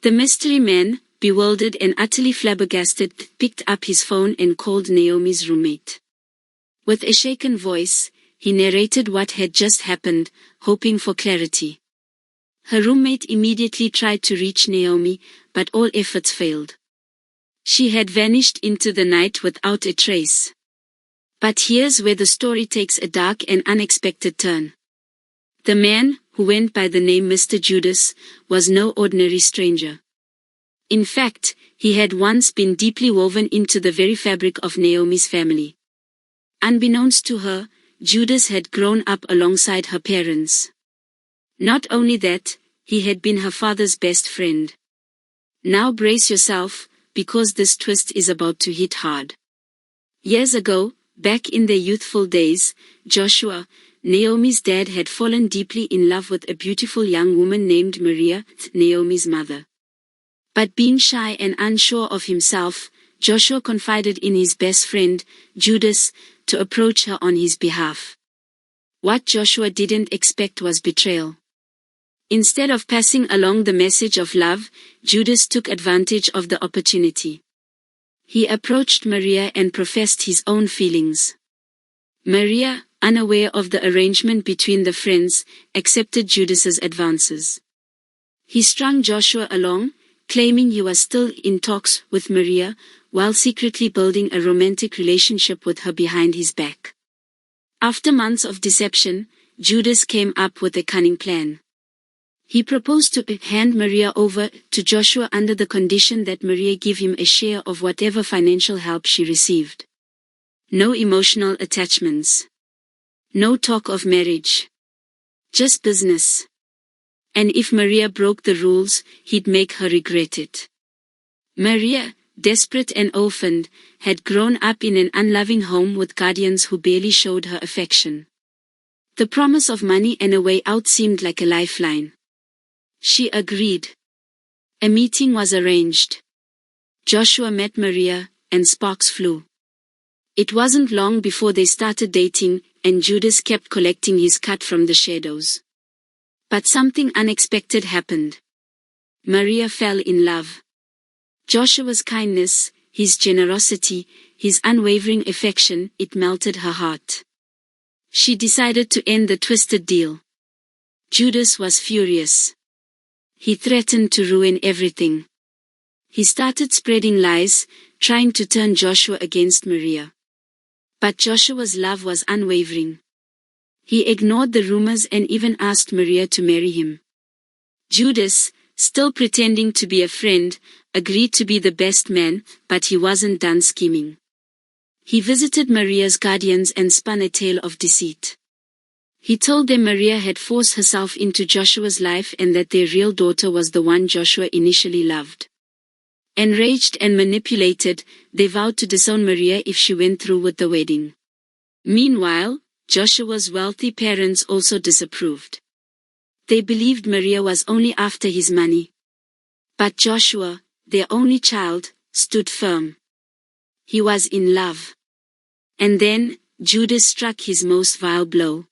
The mystery man, bewildered and utterly flabbergasted, picked up his phone and called Naomi's roommate. With a shaken voice, he narrated what had just happened, hoping for clarity. Her roommate immediately tried to reach Naomi, but all efforts failed. She had vanished into the night without a trace. But here's where the story takes a dark and unexpected turn. The man, who went by the name Mr. Judas, was no ordinary stranger. In fact, he had once been deeply woven into the very fabric of Naomi's family. Unbeknownst to her, Judas had grown up alongside her parents. Not only that, he had been her father's best friend. Now brace yourself, because this twist is about to hit hard. Years ago, back in their youthful days, Joshua, Naomi's dad, had fallen deeply in love with a beautiful young woman named Maria, Naomi's mother. But being shy and unsure of himself, Joshua confided in his best friend, Judas, to approach her on his behalf. What Joshua didn't expect was betrayal. Instead of passing along the message of love, Judas took advantage of the opportunity. He approached Maria and professed his own feelings. Maria, unaware of the arrangement between the friends, accepted Judas's advances. He strung Joshua along, claiming he was still in talks with Maria, while secretly building a romantic relationship with her behind his back. After months of deception, Judas came up with a cunning plan. He proposed to hand Maria over to Joshua under the condition that Maria give him a share of whatever financial help she received. No emotional attachments. No talk of marriage. Just business. And if Maria broke the rules, he'd make her regret it. Maria, desperate and orphaned, had grown up in an unloving home with guardians who barely showed her affection. The promise of money and a way out seemed like a lifeline. She agreed. A meeting was arranged. Joshua met Maria, and sparks flew. It wasn't long before they started dating, and Judas kept collecting his cut from the shadows. But something unexpected happened. Maria fell in love. Joshua's kindness, his generosity, his unwavering affection, it melted her heart. She decided to end the twisted deal. Judas was furious. He threatened to ruin everything. He started spreading lies, trying to turn Joshua against Maria. But Joshua's love was unwavering. He ignored the rumors and even asked Maria to marry him. Judas, still pretending to be a friend, agreed to be the best man, but he wasn't done scheming. He visited Maria's guardians and spun a tale of deceit. He told them Maria had forced herself into Joshua's life and that their real daughter was the one Joshua initially loved. Enraged and manipulated, they vowed to disown Maria if she went through with the wedding. Meanwhile, Joshua's wealthy parents also disapproved. They believed Maria was only after his money. But Joshua, their only child, stood firm. He was in love. And then, Judas struck his most vile blow.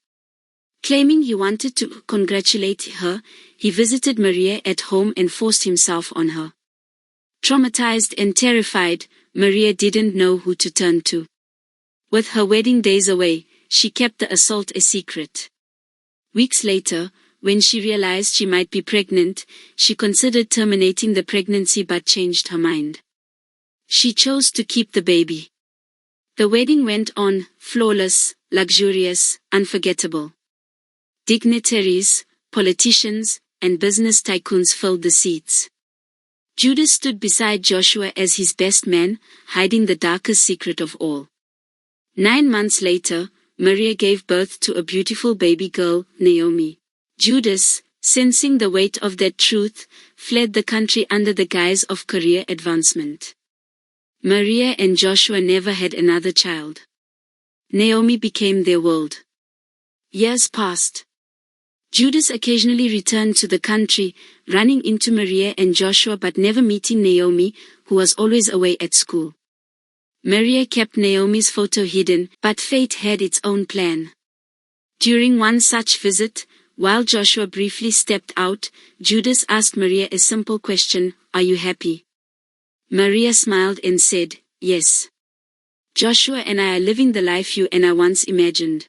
Claiming he wanted to congratulate her, he visited Maria at home and forced himself on her. Traumatized and terrified, Maria didn't know who to turn to. With her wedding days away, she kept the assault a secret. Weeks later, when she realized she might be pregnant, she considered terminating the pregnancy but changed her mind. She chose to keep the baby. The wedding went on, flawless, luxurious, unforgettable. Dignitaries, politicians, and business tycoons filled the seats. Judas stood beside Joshua as his best man, hiding the darkest secret of all. 9 months later, Maria gave birth to a beautiful baby girl, Naomi. Judas, sensing the weight of that truth, fled the country under the guise of career advancement. Maria and Joshua never had another child. Naomi became their world. Years passed. Judas occasionally returned to the country, running into Maria and Joshua but never meeting Naomi, who was always away at school. Maria kept Naomi's photo hidden, but fate had its own plan. During one such visit, While Joshua briefly stepped out, Judas asked Maria a simple question, "Are you happy?" Maria smiled and said, "Yes. Joshua and I are living the life you and I once imagined."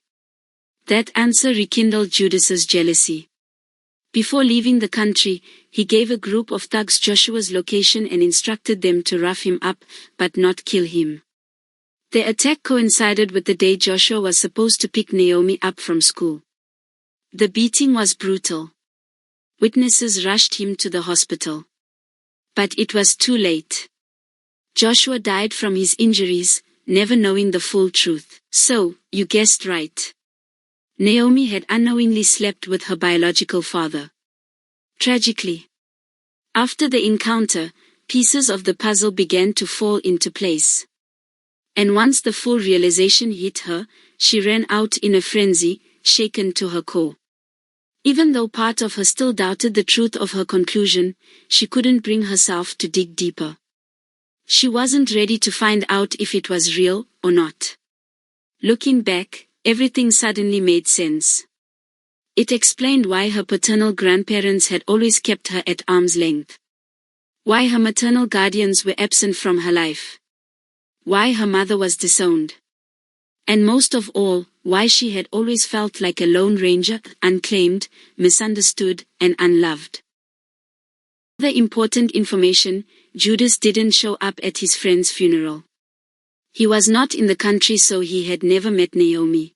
That answer rekindled Judas's jealousy. Before leaving the country, he gave a group of thugs Joshua's location and instructed them to rough him up, but not kill him. Their attack coincided with the day Joshua was supposed to pick Naomi up from school. The beating was brutal. Witnesses rushed him to the hospital. But it was too late. Joshua died from his injuries, never knowing the full truth. So, you guessed right. Naomi had unknowingly slept with her biological father. Tragically, after the encounter, pieces of the puzzle began to fall into place. And once the full realization hit her, she ran out in a frenzy, shaken to her core. Even though part of her still doubted the truth of her conclusion, she couldn't bring herself to dig deeper. She wasn't ready to find out if it was real or not. Looking back, everything suddenly made sense. It explained why her paternal grandparents had always kept her at arm's length. Why her maternal guardians were absent from her life. Why her mother was disowned. And most of all, why she had always felt like a lone ranger, unclaimed, misunderstood, and unloved. Other important information, Judas didn't show up at his friend's funeral. He was not in the country, so he had never met Naomi.